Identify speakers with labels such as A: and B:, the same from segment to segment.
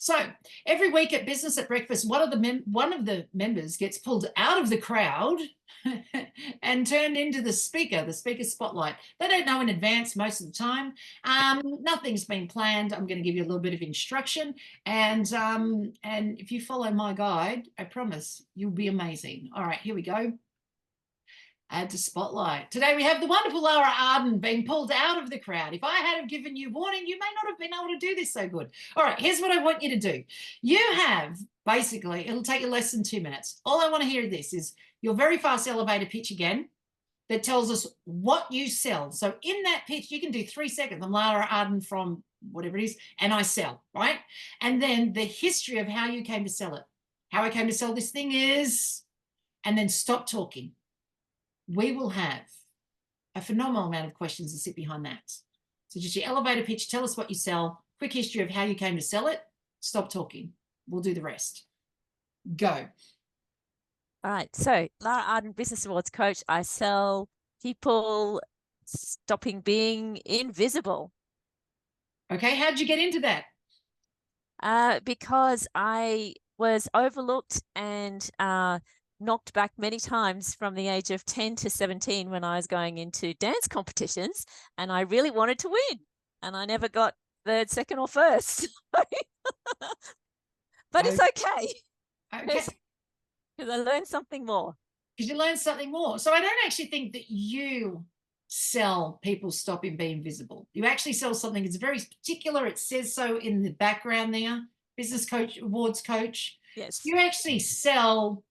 A: So every week at Business at Breakfast, one of the members gets pulled out of the crowd and turned into the speaker spotlight. They don't know in advance most of the time. Nothing's been planned. I'm going to give you a little bit of instruction, and if you follow my guide, I promise you'll be amazing. All right, here we go. Add to spotlight. Today we have the wonderful Lara Arden being pulled out of the crowd. If I had given you warning, you may not have been able to do this so good. All right, here's what I want you to do. You have, basically, it'll take you less than 2 minutes. All I want to hear this is your very fast elevator pitch again that tells us what you sell. So in that pitch, you can do 3 seconds. I'm Lara Arden from whatever it is, and I sell, right? And then the history of how you came to sell it. How I came to sell this thing is, and then stop talking. We will have a phenomenal amount of questions that sit behind that. So just your elevator pitch, tell us what you sell, quick history of how you came to sell it, stop talking. We'll do the rest. Go.
B: All right. So Lara Arden, Business Awards coach. I sell people stopping being invisible.
A: Okay. How'd you get into that?
B: Because I was overlooked and knocked back many times from the age of 10 to 17 when I was going into dance competitions, and I really wanted to win, and I never got third, second, or first. But it's okay.
A: Okay.
B: Because I learned something more.
A: Because you learned something more. So I don't actually think that you sell people stopping being visible. You actually sell something that's very particular. It says so in the background there, business coach, awards coach.
B: Yes.
A: You actually sell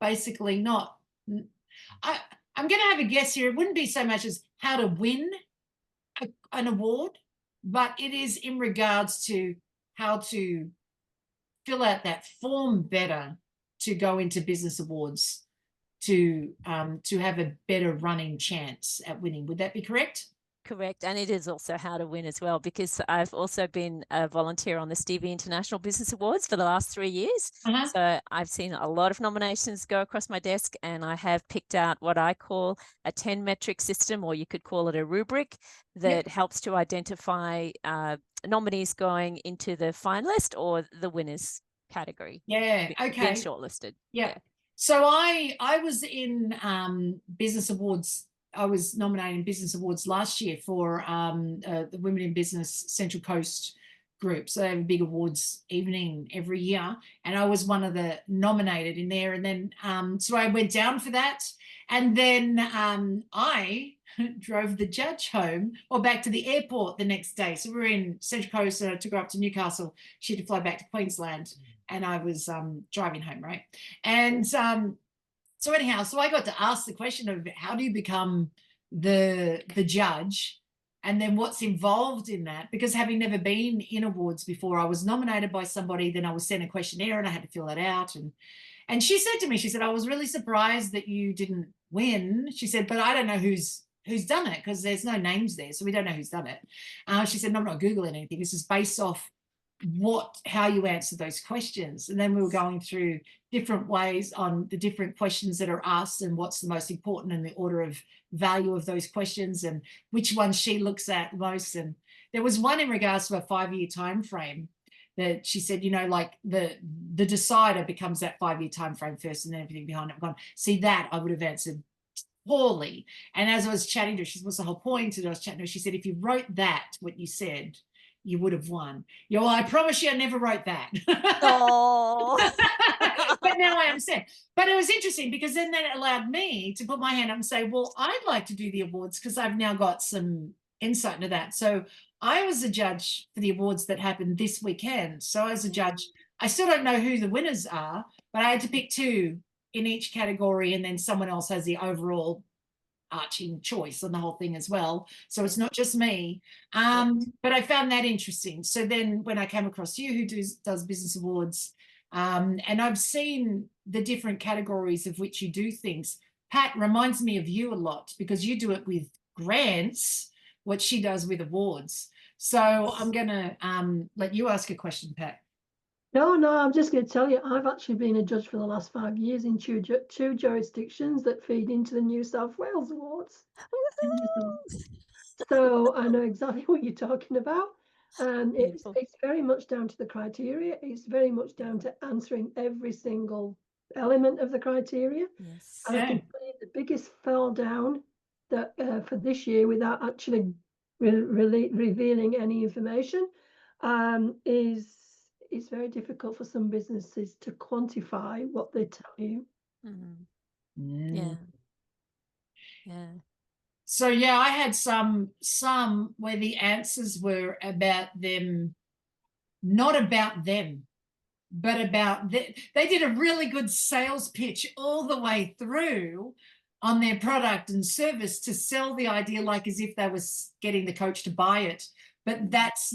A: basically not, I'm going to have a guess here. It wouldn't be so much as how to win an award, but it is in regards to how to fill out that form better to go into business awards to have a better running chance at winning. Would that be correct?
B: Correct. And it is also how to win as well, because I've also been a volunteer on the Stevie International Business Awards for the last 3 years. So I've seen a lot of nominations go across my desk, and I have picked out what I call a 10 metric system, or you could call it a rubric that helps to identify nominees going into the finalist or the winners category.
A: Yeah. Okay.
B: Being shortlisted.
A: Yeah. So I was in business awards. I was nominated in business awards last year for the Women in Business Central Coast group. So they have a big awards evening every year, and I was one of the nominated in there. And then so I went down for that, and then I drove the judge home or back to the airport the next day. So we were in Central Coast, and I took her up to Newcastle. She had to fly back to Queensland, and I was driving home, right? And so anyhow, so I got to ask the question of how do you become the judge, and then what's involved in that? Because having never been in awards before, I was nominated by somebody, then I was sent a questionnaire and I had to fill that out. And she said to me, she said, I was really surprised that you didn't win. She said, but I don't know who's done it because there's no names there, so we don't know who's done it. She said, no, I'm not Googling anything. This is based off how you answer those questions. And then we were going through different ways on the different questions that are asked and what's the most important in the order of value of those questions and which one she looks at most. And there was one in regards to a 5-year time frame that she said, you know, like the decider becomes that 5-year time frame first and then everything behind it. I'm going, see, that I would have answered poorly. And as I was chatting to her, she was the whole point, and I was chatting to her, she said, if you wrote that, what you said, you would have won. Yeah, well, I promise you I never wrote that.
B: Oh.
A: But now I understand. But it was interesting because then that allowed me to put my hand up and say, well, I'd like to do the awards because I've now got some insight into that. So I was a judge for the awards that happened this weekend. So as a judge, I still don't know who the winners are, but I had to pick 2 in each category, and then someone else has the overall arching choice on the whole thing as well. So it's not just me. But I found that interesting. So then when I came across you who does business awards, and I've seen the different categories of which you do things. Pat reminds me of you a lot because you do it with grants, what she does with awards. So I'm going to let you ask a question, Pat.
C: No, I'm just going to tell you, I've actually been a judge for the last 5 years in two jurisdictions that feed into the New South Wales Awards. So I know exactly what you're talking about. And it's very much down to the criteria. It's very much down to answering every single element of the criteria.
B: Yes.
C: And I can tell you the biggest fall down that for this year, without actually revealing any information, is it's very difficult for some businesses to quantify what they tell you.
B: Yeah. Yeah.
A: So yeah, I had some where the answers were about them, not about them, but about they did a really good sales pitch all the way through on their product and service to sell the idea like as if they was getting the coach to buy it. But it's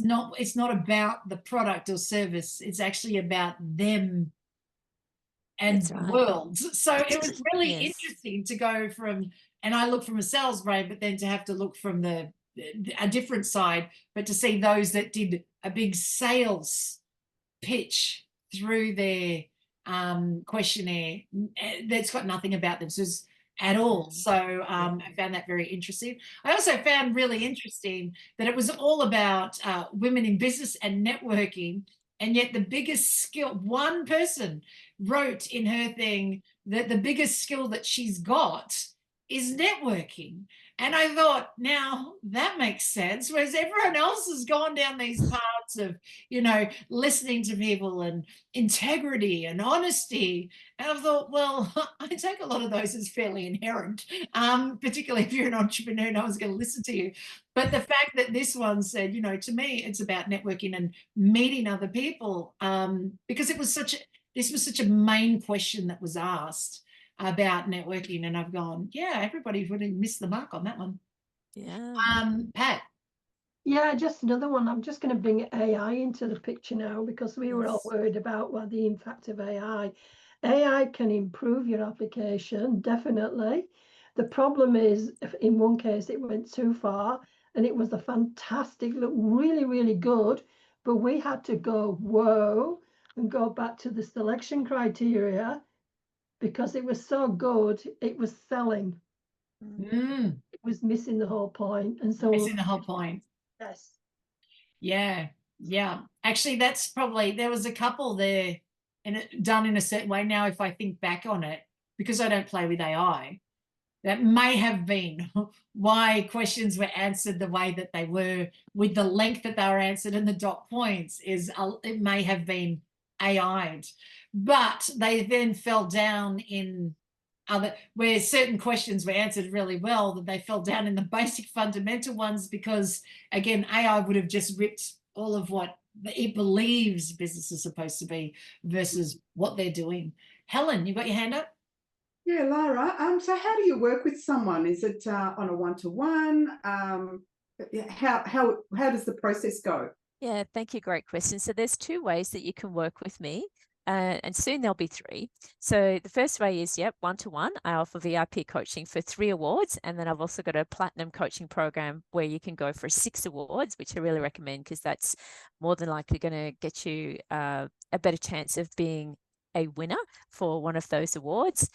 A: not about the product or service. It's actually about them and the world. So it was really interesting to go from, and I look from a sales brain, but then to have to look from a different side, but to see those that did a big sales pitch through their questionnaire that's got nothing about them at all. So I found that very interesting. I also found really interesting that it was all about women in business and networking, and yet the biggest skill, one person wrote in her thing that the biggest skill that she's got is networking. And I thought, now that makes sense, whereas everyone else has gone down these paths of, listening to people and integrity and honesty. And I thought, well, I take a lot of those as fairly inherent, particularly if you're an entrepreneur, no one's going to listen to you. But the fact that this one said, to me, it's about networking and meeting other people, because this was such a main question that was asked about networking, and I've gone, yeah, everybody would have missed the mark on that one.
B: Yeah.
A: Pat.
C: Yeah, just another one. I'm just going to bring AI into the picture now, because we were all worried about the impact of AI. AI can improve your application, definitely. The problem is, if in one case it went too far, and it was a fantastic, look really, really good, but we had to go, whoa, and go back to the selection criteria, because it was so good, it was selling. It was missing the whole point. And so
A: missing the whole point.
C: Yes.
A: Yeah. Actually, that's probably, there was a couple there and it done in a certain way. Now, if I think back on it, because I don't play with AI, that may have been why questions were answered the way that they were, with the length that they were answered and the dot points, it may have been AI'd. But they then fell down in where certain questions were answered really well, that they fell down in the basic fundamental ones, because again, AI would have just ripped all of what it believes business is supposed to be versus what they're doing. Helen, you got your hand up?
D: Yeah, Lara. So how do you work with someone? Is it on a one-to-one? How does the process go?
B: Yeah, thank you. Great question. So there's two ways that you can work with me. And soon there'll be three. So the first way is, one-to-one. I offer VIP coaching for 3 awards. And then I've also got a platinum coaching program where you can go for 6 awards, which I really recommend, because that's more than likely going to get you a better chance of being a winner for one of those awards,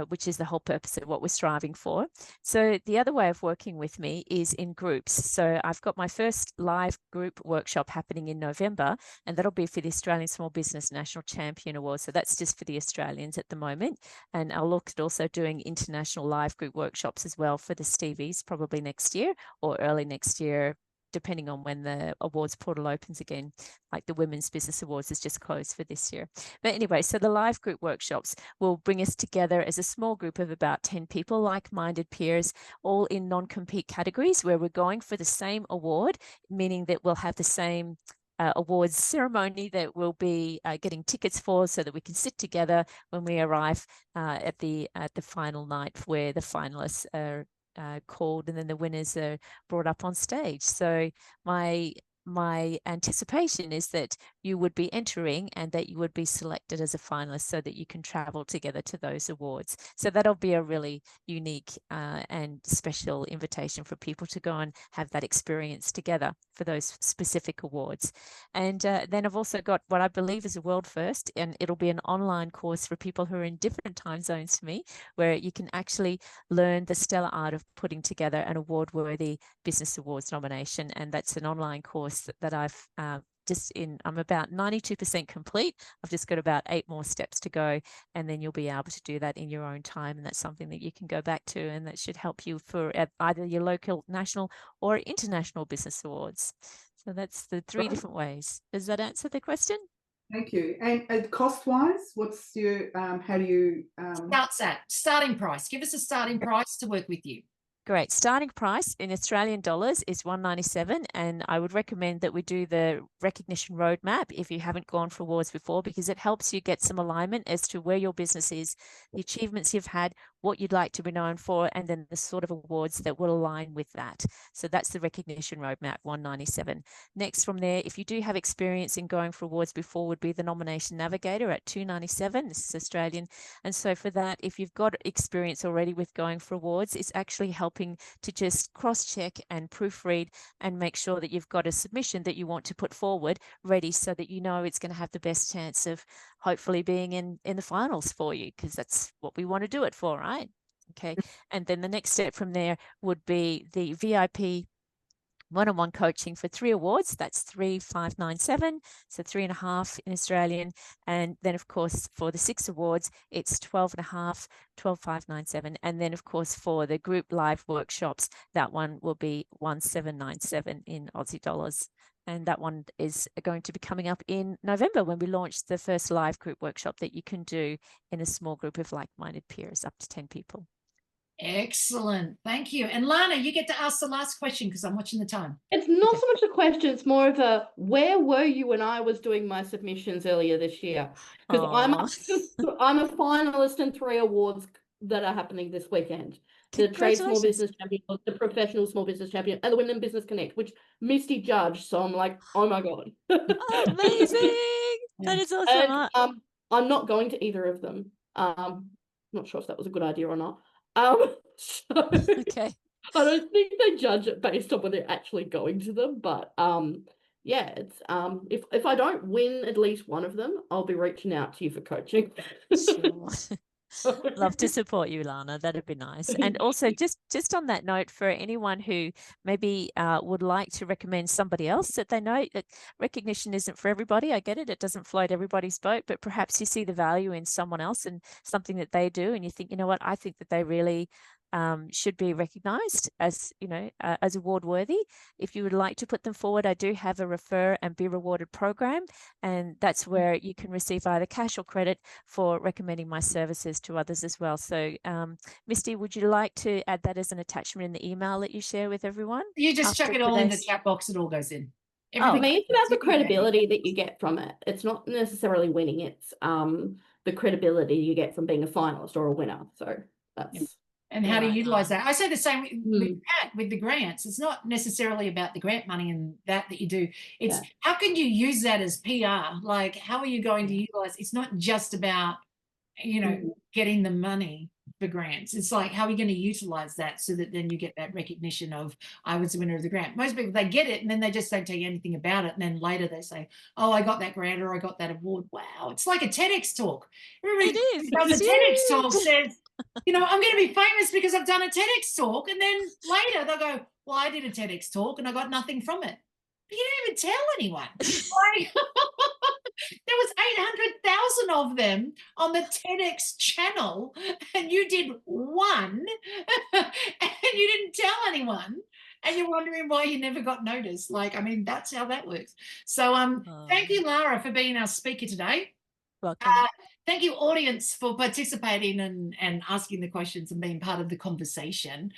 B: which is the whole purpose of what we're striving for. So the other way of working with me is in groups. So I've got my first live group workshop happening in November, and that'll be for the Australian Small Business National Champion Award. So that's just for the Australians at the moment. And I'll look at also doing international live group workshops as well for the Stevies, probably next year or early next year, depending on when the awards portal opens again. Like the Women's Business Awards is just closed for this year. But anyway, so the live group workshops will bring us together as a small group of about 10 people, like-minded peers, all in non-compete categories, where we're going for the same award, meaning that we'll have the same awards ceremony that we'll be getting tickets for, so that we can sit together when we arrive at the final night, where the finalists are called, and then the winners are brought up on stage. So my anticipation is that you would be entering and that you would be selected as a finalist so that you can travel together to those awards. So that'll be a really unique and special invitation for people to go and have that experience together for those specific awards. And then I've also got what I believe is a world first, and it'll be an online course for people who are in different time zones to me, where you can actually learn the stellar art of putting together an award-worthy business awards nomination. And that's an online course that I've I'm about 92% complete. I've just got about 8 more steps to go, and then you'll be able to do that in your own time. And that's something that you can go back to, and that should help you for either your local, national, or international business awards. So that's the 3 different ways. Does that answer the question?
D: Thank you. And cost-wise, what's your how do you
A: starting price? Give us a starting price to work with you.
B: Great. Starting price in Australian dollars is $197, and I would recommend that we do the recognition roadmap if you haven't gone for awards before, because it helps you get some alignment as to where your business is, the achievements you've had, what you'd like to be known for, and then the sort of awards that will align with that. So that's the recognition roadmap, $197. Next from there, if you do have experience in going for awards before, would be the nomination navigator at $297. This is Australian. And so for that, if you've got experience already with going for awards, it's actually helping to just cross-check and proofread and make sure that you've got a submission that you want to put forward ready, so that you know it's going to have the best chance of hopefully being in the finals for you, because that's what we want to do it for, right? Okay. And then the next step from there would be the VIP one-on-one coaching for 3 awards. That's 3,597, so 3.5 in Australian. And then, of course, for the 6 awards, it's 12.5, 12,597. And then, of course, for the group live workshops, that one will be 1,797 in Aussie dollars. And that one is going to be coming up in November, when we launch the first live group workshop that you can do in a small group of like-minded peers, up to 10 people.
A: Excellent. Thank you. And Lana, you get to ask the last question because I'm watching the time.
E: It's not so much a question, it's more of a, where were you when I was doing my submissions earlier this year? Because I'm a finalist in 3 awards that are happening this weekend. The Trade Small Business Champion, the Professional Small Business Champion, and the Women in Business Connect, which Misty judged. So I'm like, oh my God.
B: Oh, amazing. That is awesome.
E: And, I'm not going to either of them. Not sure if that was a good idea or not.
B: Okay.
E: I don't think they judge it based on when they're actually going to them, but yeah, it's if I don't win at least one of them, I'll be reaching out to you for coaching.
B: Sure. Love to support you, Lana. That'd be nice. And also, just on that note, for anyone who maybe would like to recommend somebody else that they know, that recognition isn't for everybody. I get it. It doesn't float everybody's boat, but perhaps you see the value in someone else and something that they do, and you think, you know what, I think that they really should be recognized as, as award worthy. If you would like to put them forward, I do have a refer and be rewarded program, and that's where you can receive either cash or credit for recommending my services to others as well. So Misty, would you like to add that as an attachment in the email that you share with everyone?
A: You just chuck it all in the chat box, it all goes in.
E: For me, it's about the credibility that you get from it. It's not necessarily winning, it's the credibility you get from being a finalist or a winner. So that's
A: and how to utilize that. I say the same with the grants. It's not necessarily about the grant money and that you do. It's how can you use that as PR? Like, how are you going to utilize? It's not just about, getting the money for grants. It's like, how are you going to utilize that so that then you get that recognition of, I was the winner of the grant. Most people, they get it and then they just don't tell you anything about it. And then later they say, oh, I got that grant or I got that award. Wow. It's like a TEDx talk. Everybody does a TEDx talk, says, I'm going to be famous because I've done a TEDx talk. And then later they'll go, well, I did a TEDx talk and I got nothing from it. But you didn't even tell anyone. Like, there was 800,000 of them on the TEDx channel, and you did one, and you didn't tell anyone, and you're wondering why you never got noticed. Like, I mean, that's how that works. So thank you, Lara, for being our speaker today.
B: Welcome.
A: Thank you, audience, for participating and asking the questions and being part of the conversation.